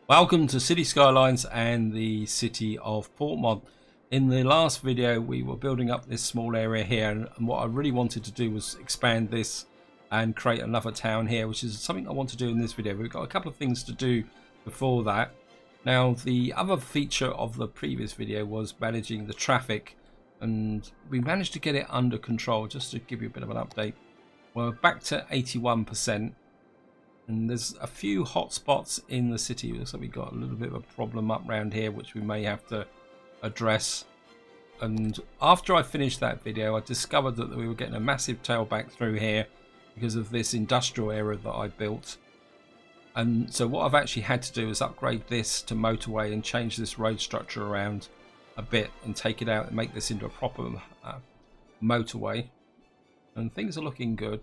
Welcome to City Skylines and the city of Portmont. In the last video we were building up this small area here, and what I really wanted to do was expand this and create another town here, which is something I want to do in this video. We've got a couple of things to do before that. Now, the other feature of the previous video was managing the traffic, and we managed to get it under control. Just to give you a bit of an update, we're back to 81%. And there's a few hot spots in the city. Looks like we've got a little bit of a problem up around here, which we may have to address. And after I finished that video, I discovered that we were getting a massive tailback through here because of this industrial area that I built. And so what I've actually had to do is upgrade this to motorway and change this road structure around a bit and take it out and make this into a proper motorway. And things are looking good.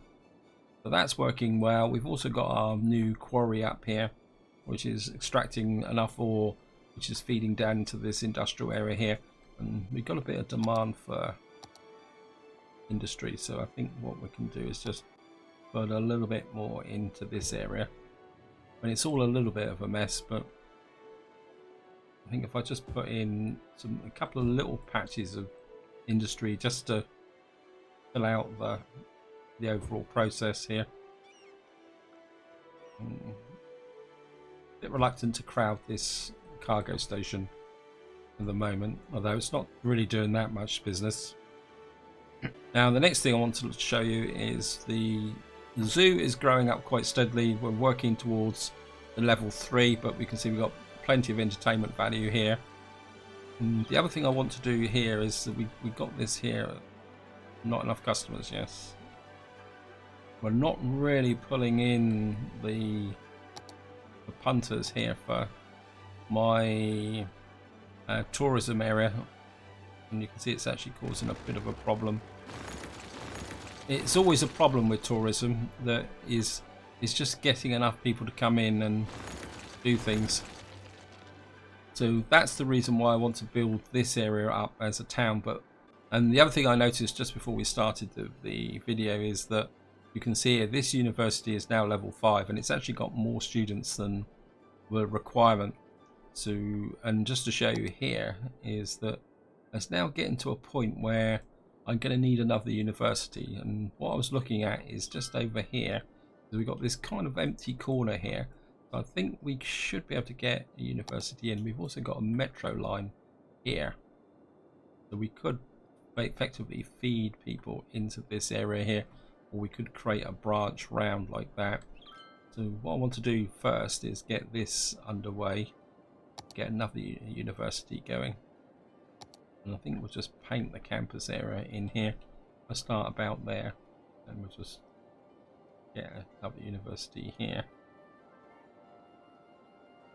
So that's working well. We've also got our new quarry up here, which is extracting enough ore, which is feeding down into this industrial area here. And we've got a bit of demand for industry. So I think what we can do is just put a little bit more into this area. And it's all a little bit of a mess, but I think if I just put in a couple of little patches of industry just to fill out the overall process here. A bit reluctant to crowd this cargo station at the moment, although it's not really doing that much business. Now, the next thing I want to show you is the zoo is growing up quite steadily. We're working towards the level 3, but we can see we've got plenty of entertainment value here. And the other thing I want to do here is that we got this here, not enough customers. Yes, we're not really pulling in the punters here for my tourism area, and you can see it's actually causing a bit of a problem. It's always a problem with tourism, that it's just getting enough people to come in and do things. So that's the reason why I want to build this area up as a town. And the other thing I noticed just before we started the video is that you can see here this university is now level 5, and it's actually got more students than the requirement. And just to show you here is that it's now getting to a point where I'm going to need another university. And what I was looking at is just over here. So we've got this kind of empty corner here. So I think we should be able to get a university in. We've also got a metro line here, so we could effectively feed people into this area here, or we could create a branch round like that. So what I want to do first is get this underway, get another university going, and I think we'll just paint the campus area in here. I'll start about there, and we'll just get another university here.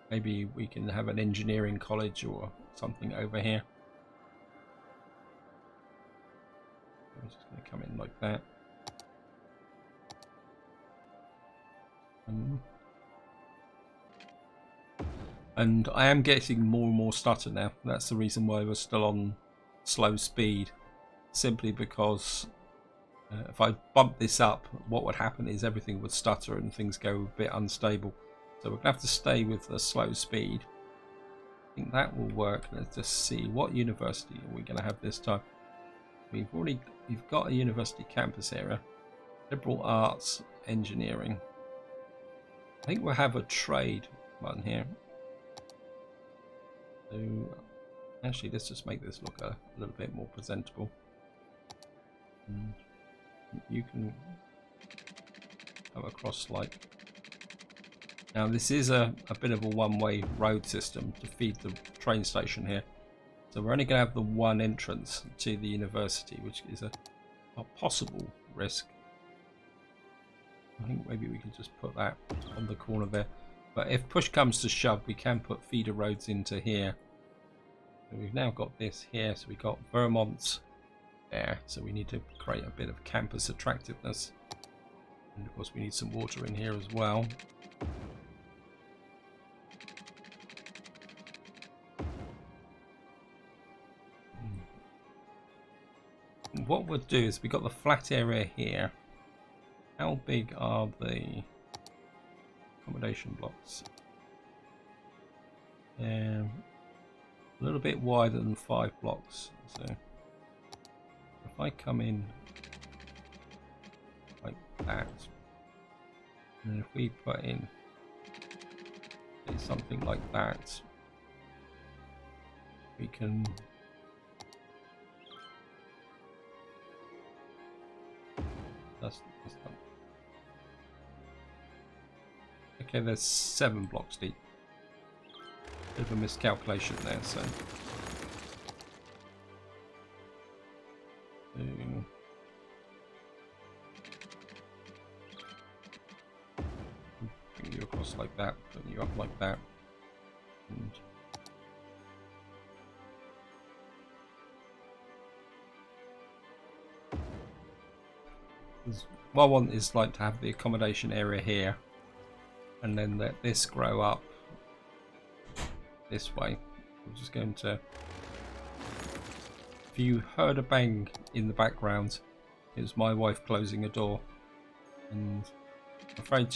Maybe we can have an engineering college or something over here. I'm just going to come in like that. And I am getting more and more stutter now. That's the reason why we're still on slow speed. Simply because if I bump this up, what would happen is everything would stutter and things go a bit unstable. So we're going to have to stay with the slow speed. I think that will work. Let's just see, what university are we going to have this time? We've got a university campus area. Liberal arts, engineering. I think we'll have a trade one here. So actually, let's just make this look a little bit more presentable. And you can come across like... Now this is a bit of a one-way road system to feed the train station here. So we're only going to have the one entrance to the university, which is a possible risk. I think maybe we can just put that on the corner there. But if push comes to shove, we can put feeder roads into here. So we've now got this here. So we've got Vermont there. So we need to create a bit of campus attractiveness. And of course we need some water in here as well. What we'll do is we've got the flat area here. How big are the accommodation blocks? A little bit wider than 5 blocks. So if I come in like that, and if we put in something like that, we can that's not, okay, there's 7 blocks deep. Bit of a miscalculation there, so bring you across like that, put you up like that, and what I want is like to have the accommodation area here, and then let this grow up this way. I'm just going to, if you heard a bang in the background, it was my wife closing a door, and I'm afraid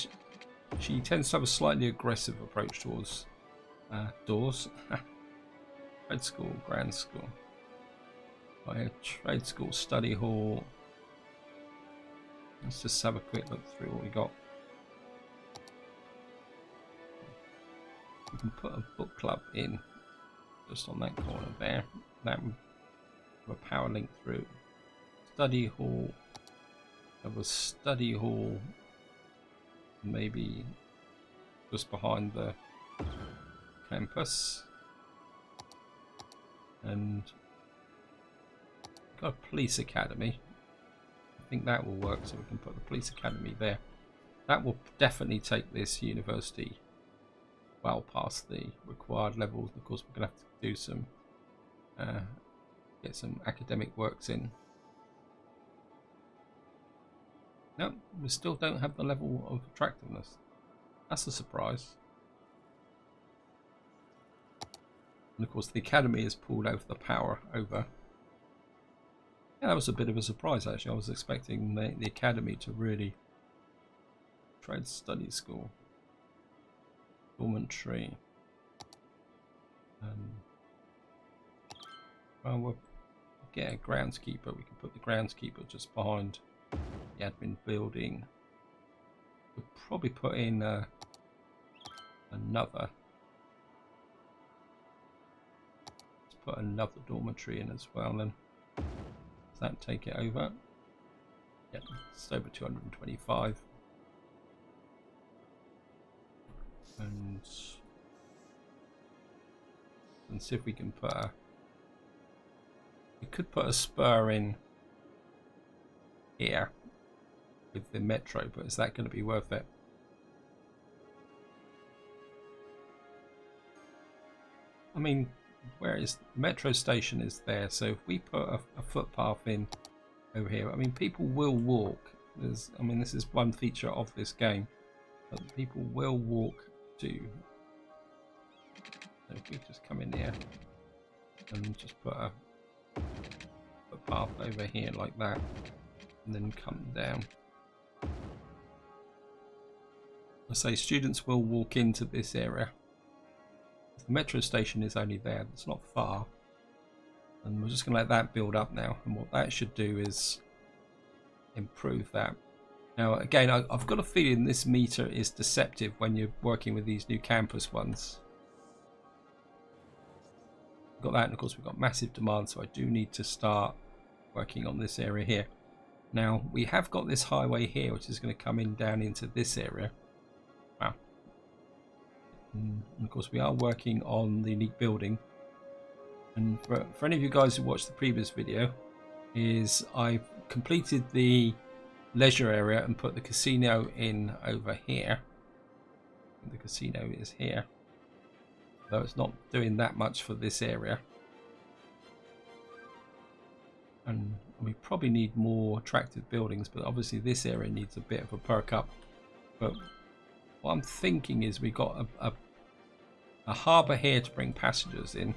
she tends to have a slightly aggressive approach towards doors. Trade school, grand school, trade school, study hall. Let's just have a quick look through what we got. We can put a book club in just on that corner there. That would have a power link through. Study hall. There was study hall, maybe just behind the campus, and got a police academy. I think that will work, so we can put the police academy there. That will definitely take this university well past the required levels. Of course, we're going to have to do some get some academic works in. No, we still don't have the level of attractiveness. That's a surprise. And of course, the academy has pulled over the power over. Yeah, that was a bit of a surprise actually. I was expecting the academy to really trade study school, dormitory. Well, we'll get a groundskeeper. We can put the groundskeeper just behind the admin building. We'll probably put in another. Let's put another dormitory in as well. Then does that take it over? Yep, it's over 225. And see if we can put a. We could put a spur in here with the metro, but is that going to be worth it? I mean, where is the metro station is there, so if we put a footpath in over here, I mean, people will walk. I mean, this is one feature of this game, but people will walk to. So if we just come in here and just put a path over here like that, and then come down. I say students will walk into this area. The metro station is only there, it's not far, and we're just going to let that build up now, and what that should do is improve that. Now again, I've got a feeling this meter is deceptive when you're working with these new campus ones. We've got that, and of course we've got massive demand, so I do need to start working on this area here. Now we have got this highway here which is going to come in down into this area. Wow. And of course we are working on the unique building, and for any of you guys who watched the previous video, is I've completed the leisure area and put the casino in over here. The casino is here, though it's not doing that much for this area, and we probably need more attractive buildings, but obviously this area needs a bit of a perk up. But what I'm thinking is we got a harbour here to bring passengers in.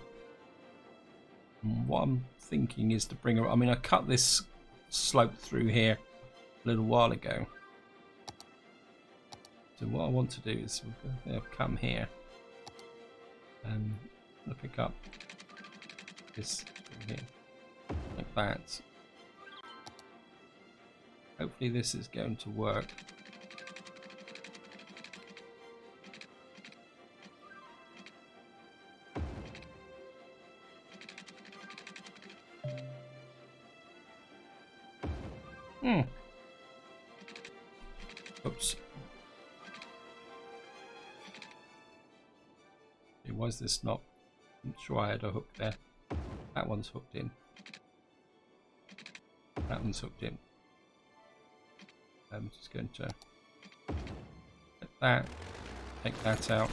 And what I'm thinking is to bring I mean, I cut this slope through here a little while ago. So what I want to do is come here, And I'm going to pick up this thing here, like that. Hopefully this is going to work. Oops. Why is this not? I'm sure I had a hook there. That one's hooked in. That one's hooked in. I'm just going to get that, take that out.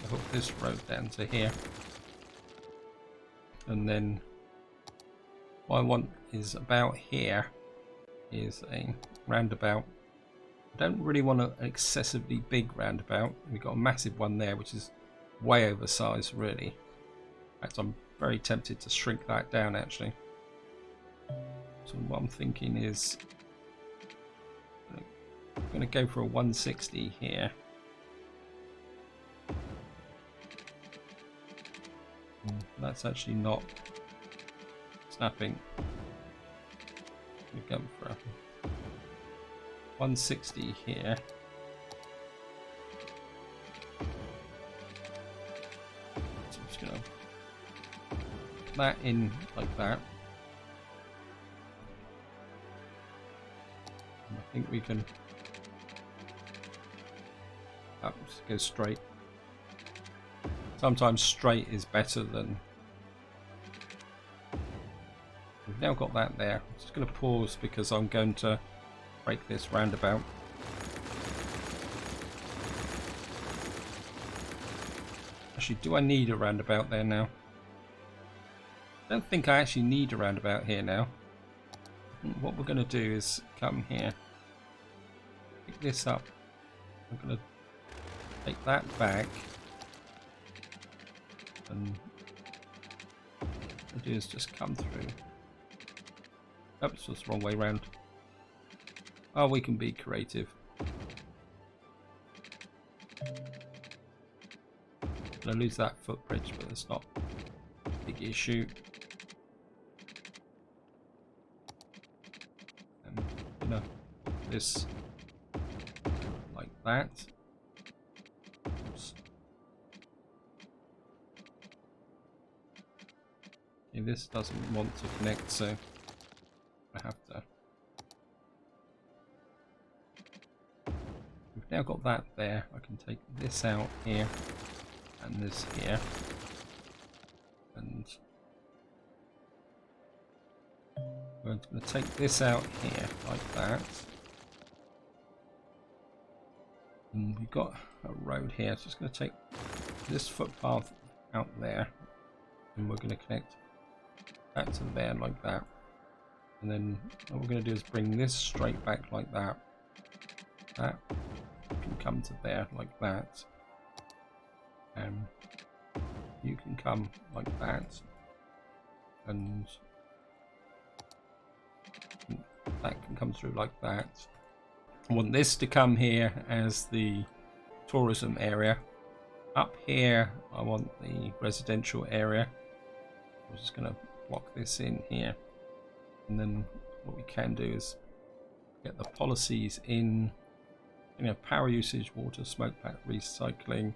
I'll hook this road down to here. And then what I want is about here is a roundabout. I don't really want an excessively big roundabout. We've got a massive one there which is way oversized really. In fact, I'm very tempted to shrink that down actually. So what I'm thinking is I'm going to go for a 160 here. That's actually not snapping. We're going for a 160 here. So I'm just going to put that in like that. And I think we can just go straight. Sometimes straight is better than... We've now got that there. I'm just going to pause because I'm going to break this roundabout. Actually, do I need a roundabout there now? I don't think I actually need a roundabout here now. What we're going to do is come here, pick this up. I'm going to take that back. And what I do is just come through. Oops, that's the wrong way round. Oh, we can be creative. I'm gonna lose that footbridge, but it's not a big issue. And you know, this like that. Oops. Okay, this doesn't want to connect, so I have to. We've now got that there. I can take this out here and this here, and we're going to take this out here like that. And we've got a road here, so it's going to take this footpath out there, and we're going to connect that to there like that. And then what we're going to do is bring this straight back like that. That can come to there like that. And you can come like that. And that can come through like that. I want this to come here as the tourism area. Up here I want the residential area. I'm just going to block this in here. And then what we can do is get the policies in, you know, power usage, water, smoke pack, recycling.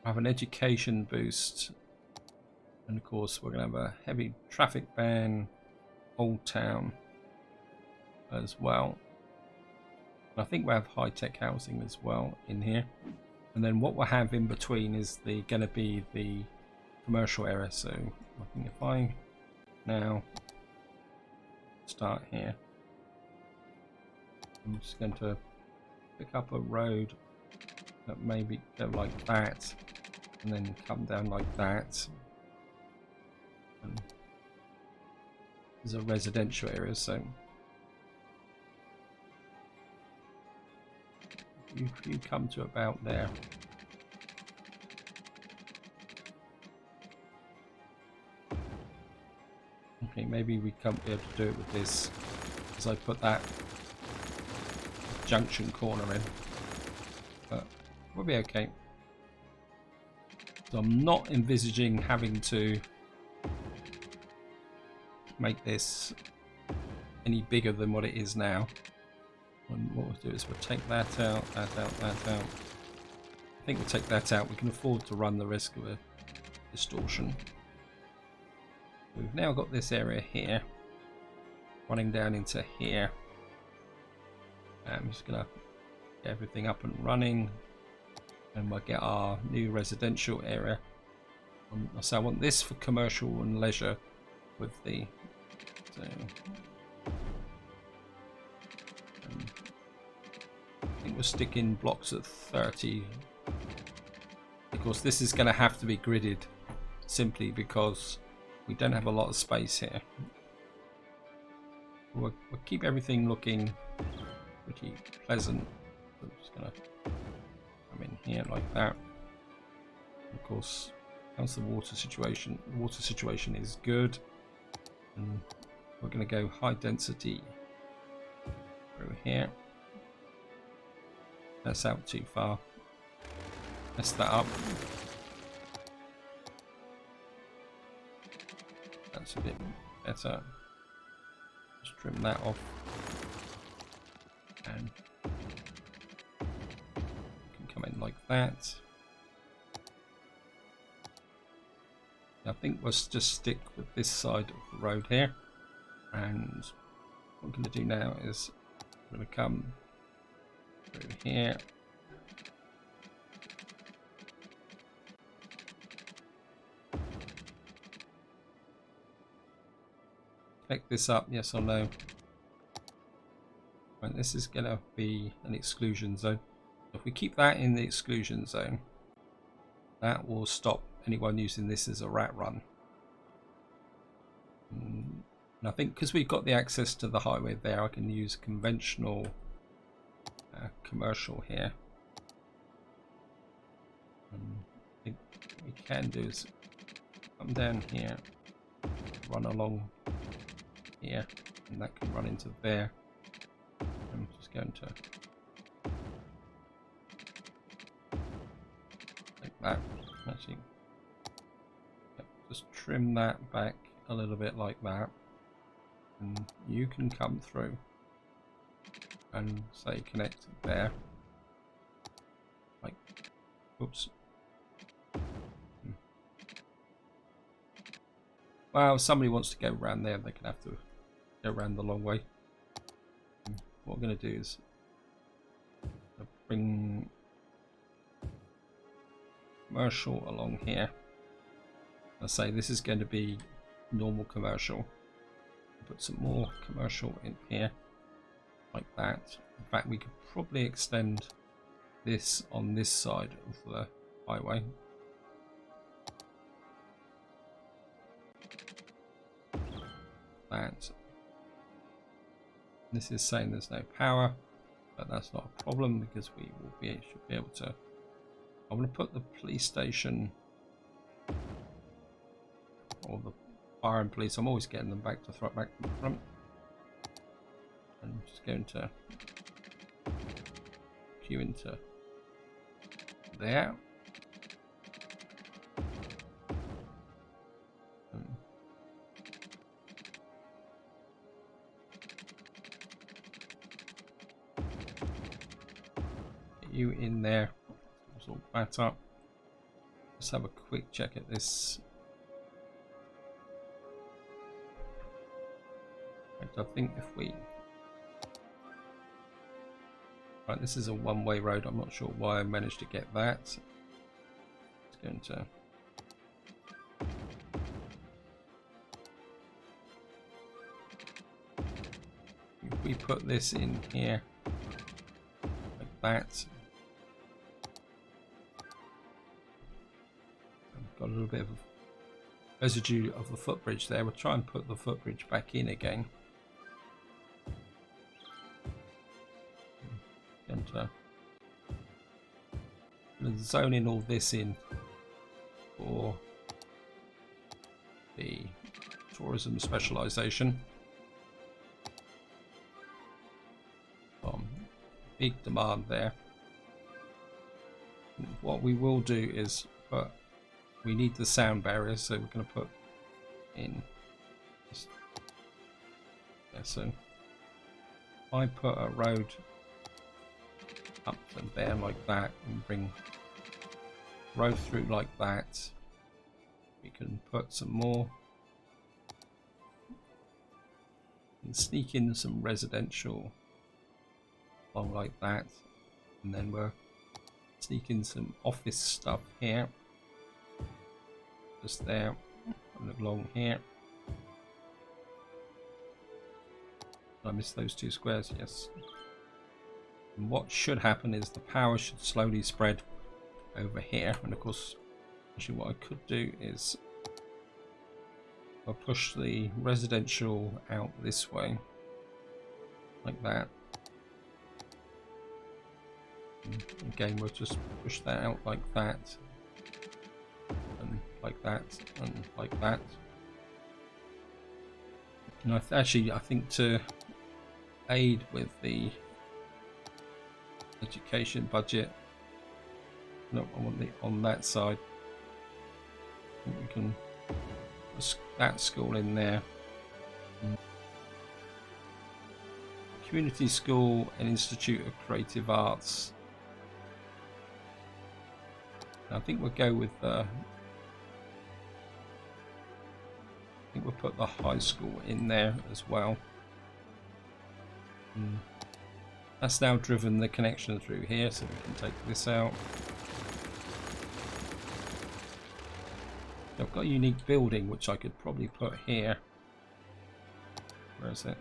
Have an education boost, and of course we're going to have a heavy traffic ban, Old Town as well. And I think we have high-tech housing as well in here. And then what we'll have in between is going to be the commercial area. So I think if I now start here, I'm just going to pick up a road that maybe go like that and then come down like that. And there's a residential area, so you come to about there. Okay, maybe we can't be able to do it with this, because I put that junction corner in, but we'll be okay. So I'm not envisaging having to make this any bigger than what it is now. And what we'll do is we'll take that out, that out, that out. I think we'll take that out. We can afford to run the risk of a distortion. We've now got this area here running down into here. I'm just gonna get everything up and running, and we'll get our new residential area. So I want this for commercial and leisure with the so, I think we'll stick in blocks at 30. Of course, this is going to have to be gridded simply because we don't have a lot of space here. We'll keep everything looking pretty pleasant. I'm just going to come in here like that. Of course, how's the water situation? The water situation is good. And we're going to go high density through here. That's out too far. Mess that up. That's a bit better. Just trim that off. And can come in like that. I think we'll just stick with this side of the road here. And what I'm going to do now is I'm going to come through here. Pick this up, yes or no. And this is going to be an exclusion zone. If we keep that in the exclusion zone, that will stop anyone using this as a rat run. And I think because we've got the access to the highway there, I can use conventional commercial here. I think what we can do is come down here, run along here, and that can run into there. I'm just going to like that. Actually, just trim that back a little bit like that, and you can come through and say connect there. Like, oops. Well, if somebody wants to go around there, they can have to go around the long way. What we're going to do is bring commercial along here. I say this is going to be normal commercial. Put some more commercial in here, like that. In fact, we could probably extend this on this side of the highway. That. This is saying there's no power, but that's not a problem because we will should be able to. I'm going to put the police station or the fire and police. I'm always getting them back to back to the front. I'm just going to queue into there. Get you in there. Sort that up. Let's have a quick check at this. I think if we right, this is a one-way road. I'm not sure why I managed to get that. It's going to if we put this in here like that. I've got a little bit of residue of the footbridge there. We'll try and put the footbridge back in again. And zoning all this in for the tourism specialization. big demand there. And what we will do is we need the sound barriers, so we're going to put in this. Yeah, so if I put a road up and there like that and bring road through like that, we can put some more and sneak in some residential along like that, and then we'll sneak in some office stuff here, just there and along here. I missed those two squares, yes. And what should happen is the power should slowly spread over here, and of course actually what I could do is I'll push the residential out this way like that. And again, we'll just push that out like that and like that and like that. And I think to aid with the education budget, no, I want on that side, we can put that school in there. Community School and Institute of Creative Arts. I think we'll go with I think we'll put the high school in there as well. That's now driven the connection through here, so we can take this out. I've got a unique building which I could probably put here. Where is it?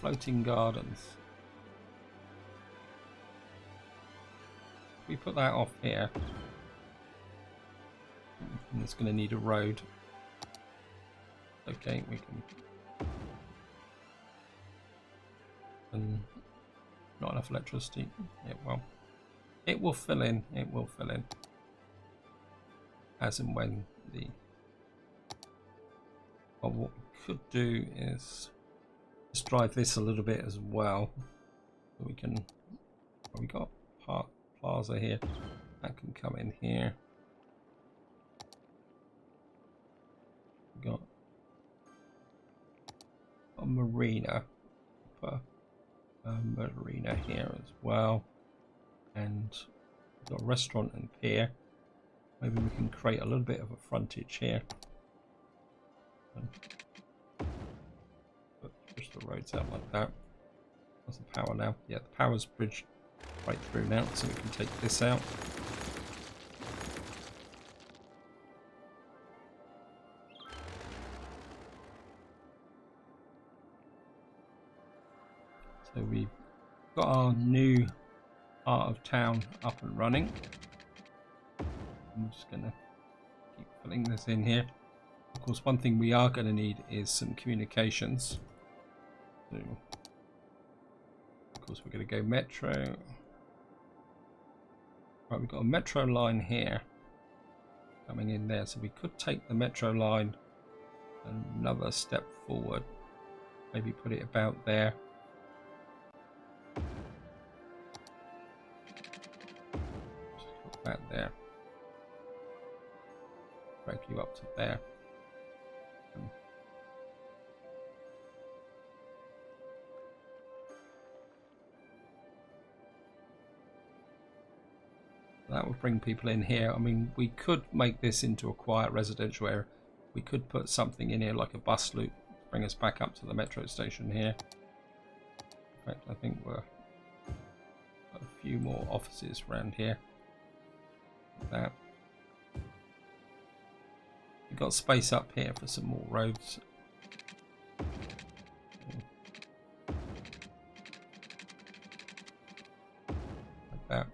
Floating gardens. We put that off here. And it's going to need a road. Okay, we can. And not enough electricity. Yeah, well, it will fill in. It will fill in. As and when the. Well, what we could do is just drive this a little bit as well. So we can. Well, we got Park Plaza here. That can come in here. We got a marina. Put a marina here as well, and we've got a restaurant and pier. Maybe we can create a little bit of a frontage here. And push the roads out like that. What's the power now? Yeah, the power's bridged right through now, so we can take this out. So we've got our new part of town up and running. I'm just going to keep filling this in here. Of course, one thing we are going to need is some communications. So, of course, we're going to go metro. Right, we've got a metro line here coming in there, so we could take the metro line another step forward. Maybe put it about there. Just put that there. Break you up to there. That would bring people in here. I mean, we could make this into a quiet residential area. We could put something in here like a bus loop to bring us back up to the metro station here. In fact, I think we're got a few more offices around here. Like that. We've got space up here for some more roads. Like that.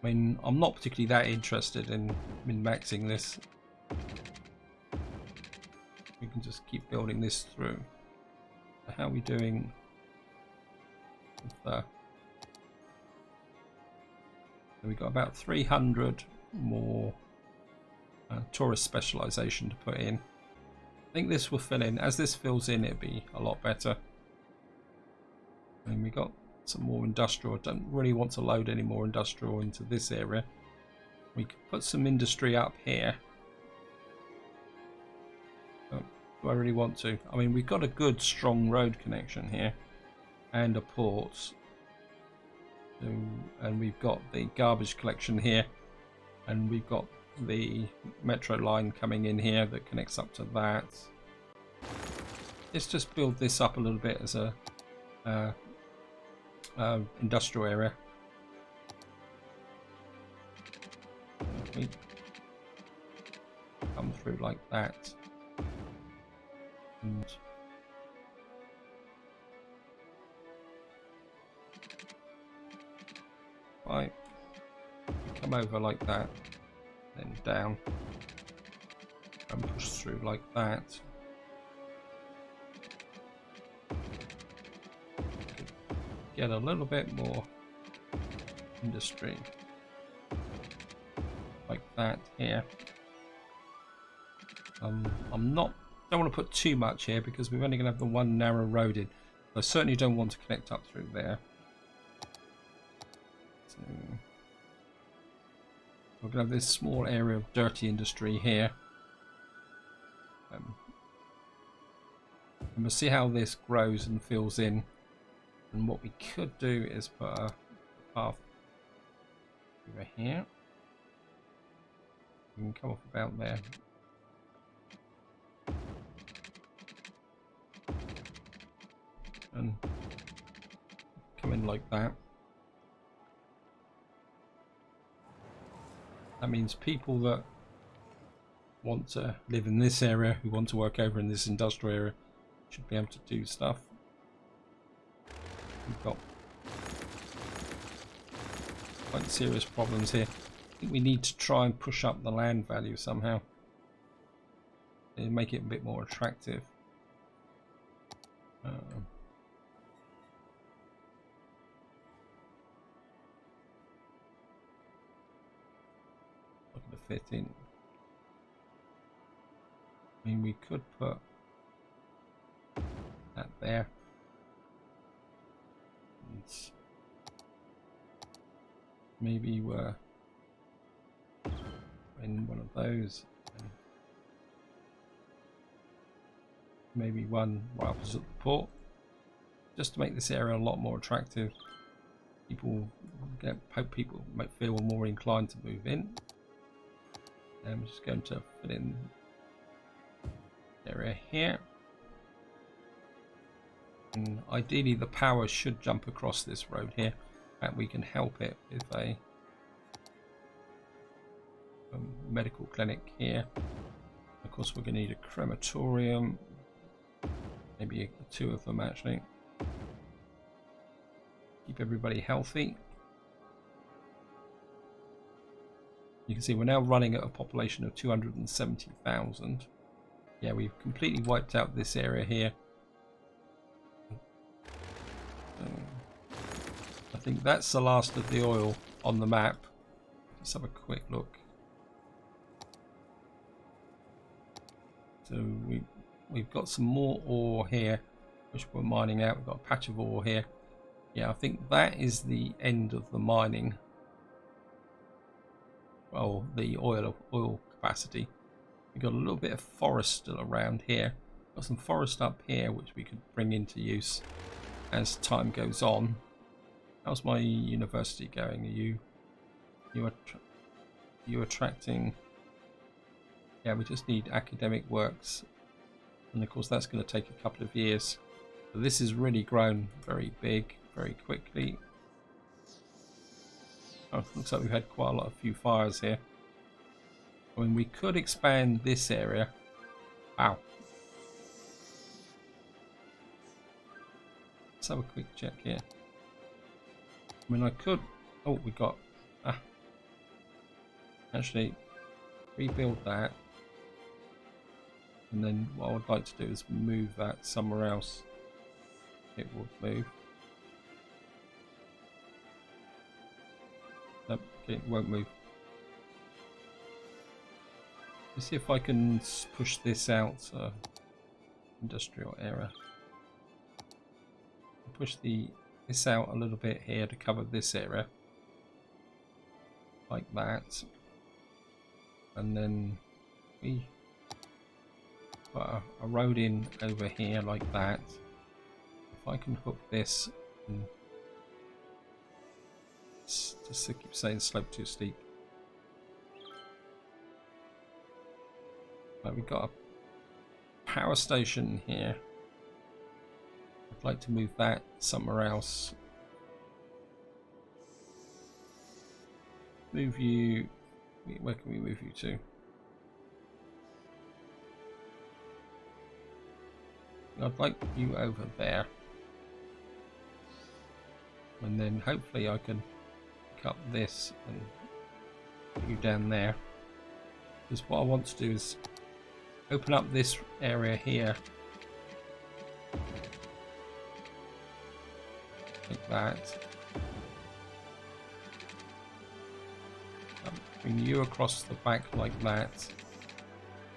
I mean, I'm not particularly that interested in min-maxing this. We can just keep building this through. So how are we doing with the... So we've got about 300 more tourist specialization to put in. I think this will fill in. As this fills in, it'll be a lot better. And we got some more industrial. I don't really want to load any more industrial into this area. We could put some industry up here. Do I really want to? I mean, we've got a good strong road connection here and a port. So, and we've got the garbage collection here, and we've got the metro line coming in here that connects up to that. Let's just build this up a little bit as a industrial area. We come through like that. And right, come over like that, then down, and push through like that. Get a little bit more industry like that here. Don't want to put too much here because we're only going to have the one narrow road in. I certainly don't want to connect up through there. So we're going to have this small area of dirty industry here. And we'll see how this grows and fills in. And what we could do is put a path over here. We can come off about there. And come in like that. That means people that want to live in this area, who want to work over in this industrial area, should be able to do stuff. We've got quite serious problems here. I think we need to try and push up the land value somehow and make it a bit more attractive. Looking to fit in. I mean, we could put that there. Maybe we're in one of those. Maybe one right opposite the port, just to make this area a lot more attractive. People might feel more inclined to move in. And I'm just going to put in area here. And ideally the power should jump across this road here, and we can help it with a medical clinic here. Of course we're going to need a crematorium, maybe two of them actually. Keep everybody healthy. You can see we're now running at a population of 270,000. Yeah, we've completely wiped out this area here. I think that's the last of the oil on the map. Let's have a quick look. So we've got some more ore here, which we're mining out. We've got a patch of ore here. Yeah, I think that is the end of the mining. Well, the oil capacity. We've got a little bit of forest still around here. Got some forest up here, which we could bring into use as time goes on. How's my university going? Are you attracting? Yeah, we just need academic works, and of course that's going to take a couple of years. So this has really grown very big, very quickly. Oh, looks like we've had quite a few fires here. I mean, we could expand this area. Wow. Let's have a quick check here. I mean, I could. Oh, we got. Actually, rebuild that. And then what I would like to do is move that somewhere else. It would move. Nope, okay, it won't move. Let's see if I can push this out. Industrial area. Push this this out a little bit here to cover this area, like that, and then we put a road in over here like that. If I can hook this, and just to keep saying slope too steep. Right, we've got a power station here. I'd like to move that somewhere else. Move you. Where can we move you to? I'd like you over there. And then hopefully I can pick up this and put you down there. Because what I want to do is open up this area here. Like that. Bring you across the back like that.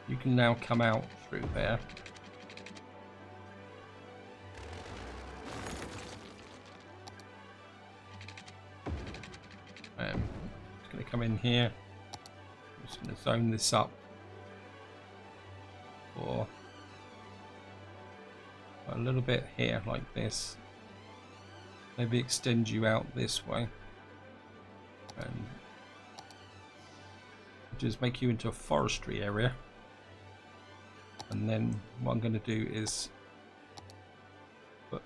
You can now come out through there. It's going to come in here. I'm just going to zone this up for a little bit here like this. Maybe extend you out this way and just make you into a forestry area. And then what I'm going to do is put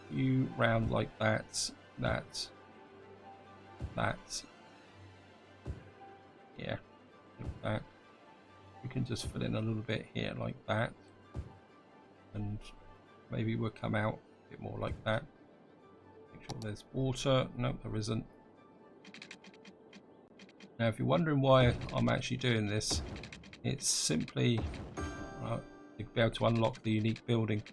you round like that, that, here, like that. You can just fill in a little bit here like that, and maybe we'll come out a bit more like that. Make sure there's water. No, there isn't. Now if you're wondering why I'm actually doing this, it's simply to be able to unlock the unique building.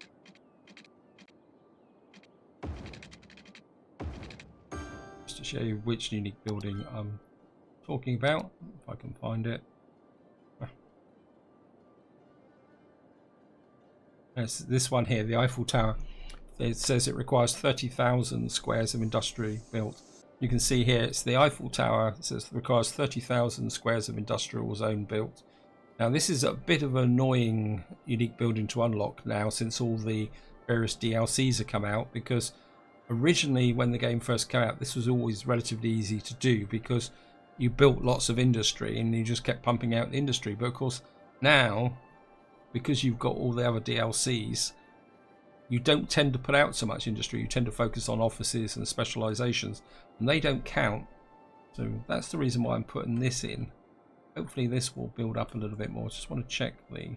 Just to show you which unique building I'm talking about, if I can find it. It's this one here, the Eiffel Tower. It says it requires 30,000 squares of industrially built. You can see here it's the Eiffel Tower. It says it requires 30,000 squares of industrial zone built. Now this is a bit of an annoying unique building to unlock now, since all the various DLCs have come out, because originally when the game first came out this was always relatively easy to do because you built lots of industry and you just kept pumping out the industry. But of course now, because you've got all the other DLCs, you don't tend to put out so much industry. You tend to focus on offices and specializations, and they don't count. So that's the reason why I'm putting this in. Hopefully this will build up a little bit more. Just want to check the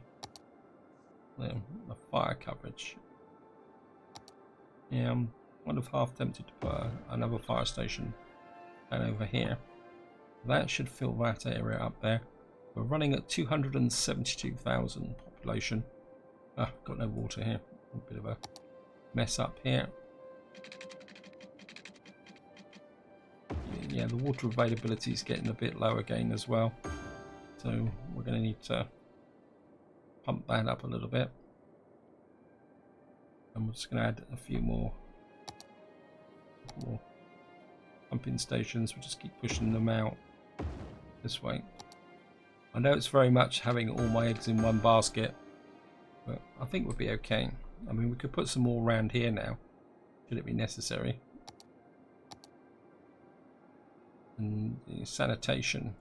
fire coverage. Yeah, I'm kind of half tempted to put another fire station down over here. That should fill that area up there. We're running at 272,000 population. Got no water here. A bit of a mess up here. Yeah, the water availability is getting a bit low again as well. So we're going to need to pump that up a little bit. And we're just going to add a few more pumping stations. We'll just keep pushing them out this way. I know it's very much having all my eggs in one basket, but I think we'll be okay. I mean, we could put some more around here now, should it be necessary. And the sanitation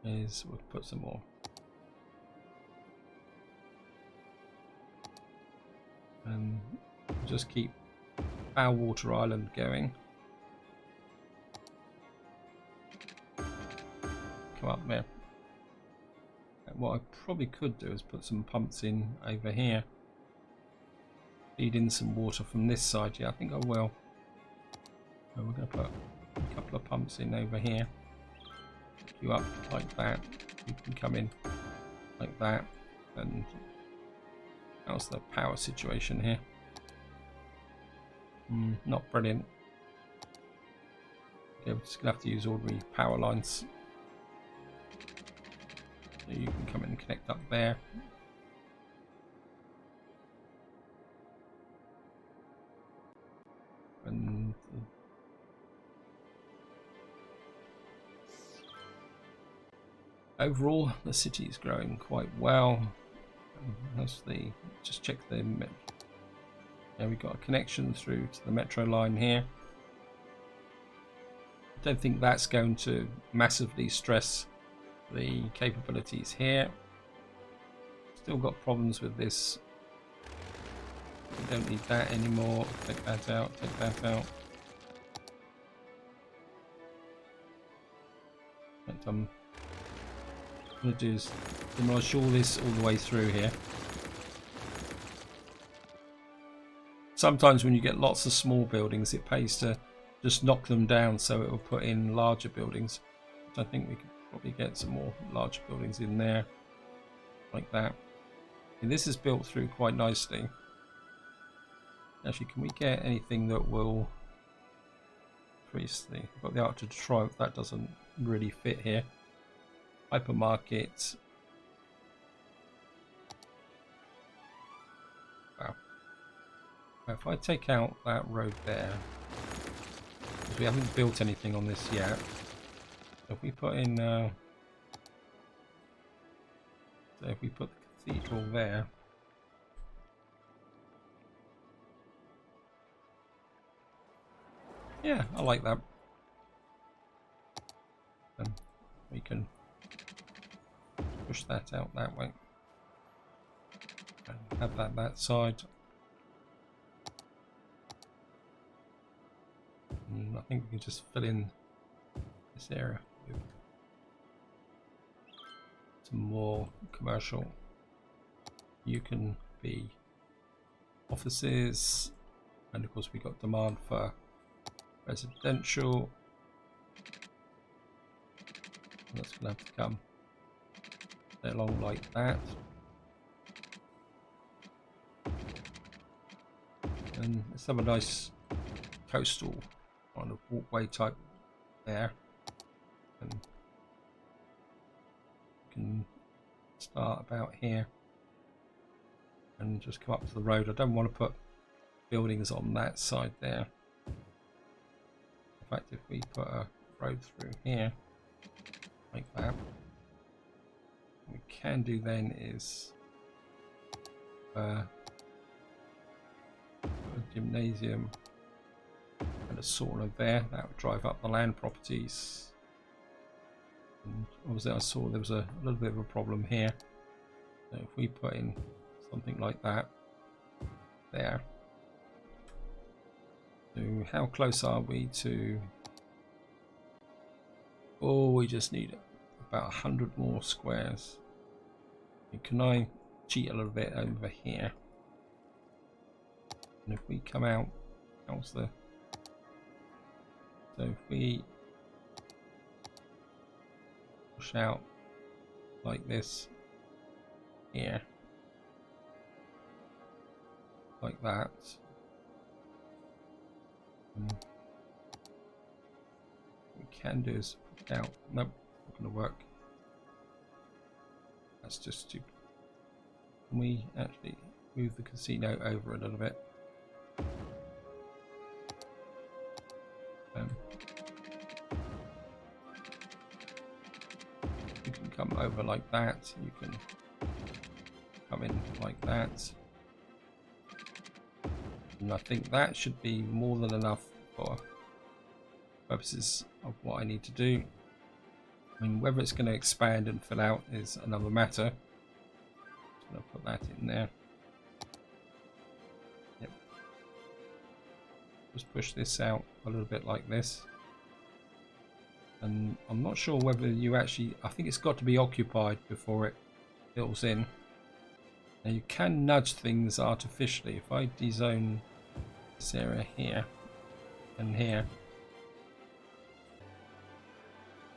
is, we'll put some more. And just keep our water island going. Come up there. And what I probably could do is put some pumps in over here. Feed in some water from this side. Yeah, I think I will. So we're going to put a couple of pumps in over here. Pick you up like that. You can come in like that. And how's the power situation here? Not brilliant. Okay, we're just going to have to use ordinary power lines. So you can come in and connect up there. overall, the city is growing quite well. That's just check the. Yeah, we've got a connection through to the metro line here. I don't think that's going to massively stress the capabilities here. Still got problems with this. We don't need that anymore. Take that out, take that out. What I'm going to do is demolish all this all the way through here. Sometimes when you get lots of small buildings, it pays to just knock them down so it will put in larger buildings. Which I think we could probably get some more larger buildings in there, like that. And this is built through quite nicely. Actually, can we get anything that will increase the... I've got the Arc to Triumph, that doesn't really fit here. Hypermarket. Wow. If I take out that road there, because we haven't built anything on this yet. If we put in, so if we put the cathedral there, yeah, I like that. Then we can push that out that way and have that side. And I think we can just fill in this area with some more commercial. You can be offices, and of course we got demand for residential. That's going to have to come along like that. And let's have a nice coastal kind of walkway type there. And you can start about here and just come up to the road. I don't want to put buildings on that side there. In fact, if we put a road through here like that, what we can do then is a gymnasium and a sauna there. That would drive up the land properties. And obviously I saw there was a little bit of a problem here. So if we put in something like that there. So how close are we to... Oh, we just need about 100 more squares. Can I cheat a little bit over here? And if we come out, how's the... So if we push out like this here, like that. What we can do is push out. Nope, not going to work. That's just stupid. Can we actually move the casino over a little bit? You can come over like that. You can come in like that. And I think that should be more than enough for purposes of what I need to do. I mean, whether it's going to expand and fill out is another matter. Just going to put that in there. Yep. Just push this out a little bit like this. And I'm not sure whether you actually... I think it's got to be occupied before it fills in. Now you can nudge things artificially. If I dezone this area here and here,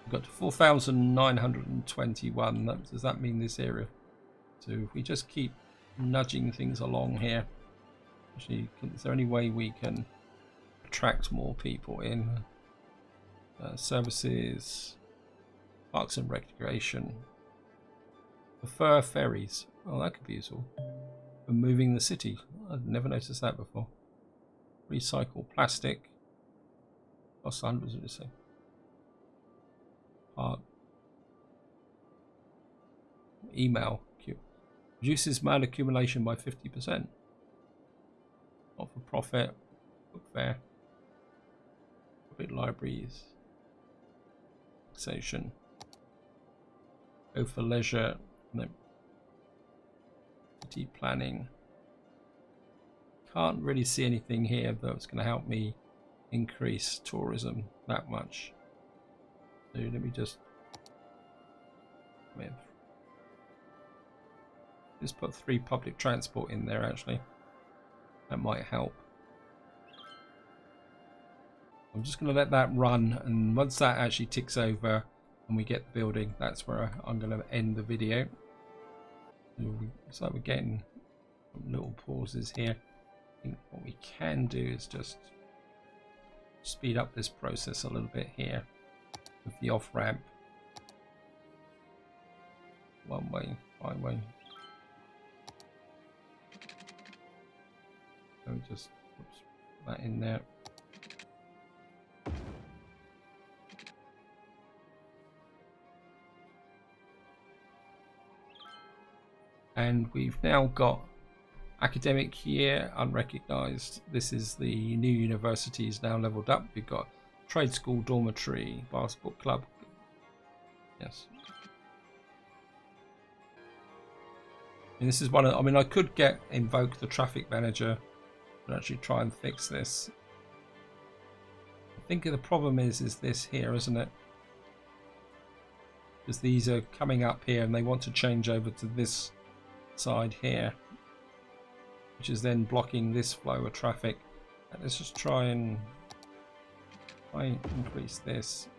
we've got to 4,921. Does that mean this area? So if we just keep nudging things along here, actually, is there any way we can attract more people in? Services, parks and recreation, prefer ferries. Oh, that could be useful for moving the city. I've never noticed that before. Recycle plastic. Costs hundreds, would you say? Park. email. Reduces mail accumulation by 50%. Not for profit. Book fair. Public libraries. Taxation. Go for leisure. No. City planning. Can't really see anything here that's going to help me increase tourism that much. So let me just put 3 public transport in there. Actually, that might help. I'm just going to let that run, and once that actually ticks over and we get the building, that's where I'm going to end the video. So we're getting some little pauses here. I think what we can do is just speed up this process a little bit here with the off ramp. One way, byway. So just put that in there. And we've now got academic year unrecognized. This is the new universities now leveled up. We've got trade school, dormitory, basketball club. Yes. And this is one of, I mean, I could invoke the traffic manager and actually try and fix this. I think the problem is this here, isn't it? Because these are coming up here and they want to change over to this side here, which is then blocking this flow of traffic. Let's just try and increase this.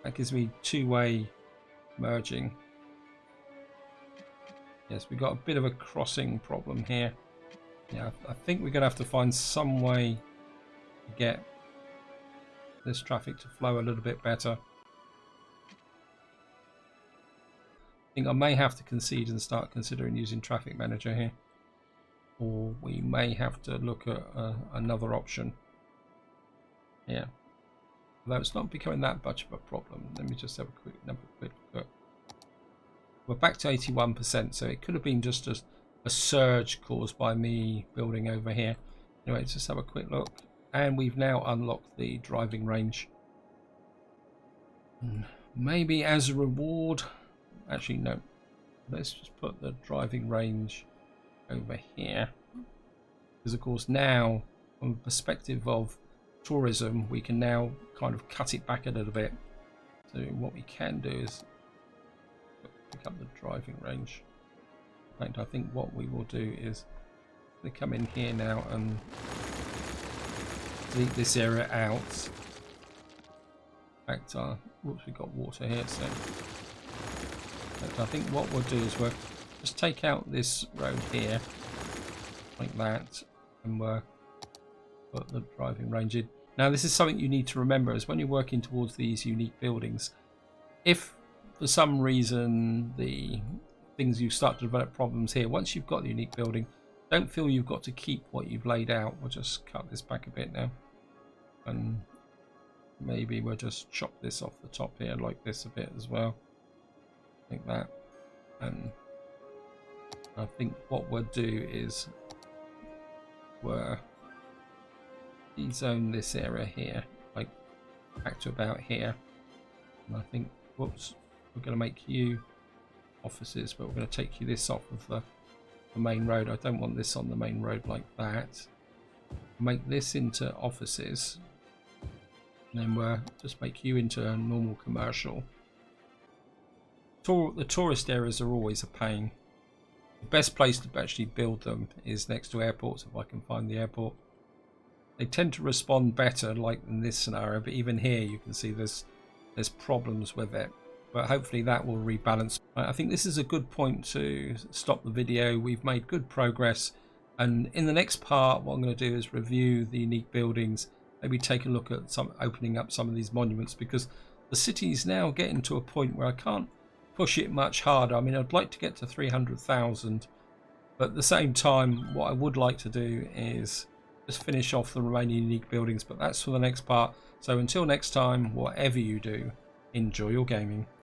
That gives me two-way merging. Yes, we've got a bit of a crossing problem here. Yeah, I think we're going to have to find some way to get this traffic to flow a little bit better. I think I may have to concede and start considering using traffic manager here, or we may have to look at another option. Yeah, although it's not becoming that much of a problem. Let me just have a quick look. We're back to 81%, so it could have been just a surge caused by me building over here. Anyway, let's just have a quick look, and we've now unlocked the driving range. Maybe as a reward. Actually, no. Let's just put the driving range over here. Because, of course, now, from the perspective of tourism, we can now kind of cut it back a little bit. So what we can do is pick up the driving range. In fact, I think what we will do is we come in here now and delete this area out. In fact, whoops, we've got water here, so I think what we'll do is we'll just take out this road here, like that, and we'll put the driving range in. Now, this is something you need to remember, is when you're working towards these unique buildings, if for some reason the things you start to develop problems here, once you've got the unique building, don't feel you've got to keep what you've laid out. We'll just cut this back a bit now, and maybe we'll just chop this off the top here like this a bit as well. Like that. And I think what we'll do is we'll de-zone this area here, like back to about here. And I think, whoops, we're going to make you offices, but we're going to take you this off of the main road. I don't want this on the main road like that. Make this into offices, and then we'll just make you into a normal commercial. The tourist areas are always a pain. The best place to actually build them is next to airports, if I can find the airport. They tend to respond better, like in this scenario, but even here you can see there's problems with it. But hopefully that will rebalance. I think this is a good point to stop the video. We've made good progress, and in the next part what I'm going to do is review the unique buildings, maybe take a look at opening up some of these monuments, because the city is now getting to a point where I can't push it much harder. I mean, I'd like to get to 300,000, but at the same time what I would like to do is just finish off the remaining unique buildings, but that's for the next part. So until next time, whatever you do, enjoy your gaming.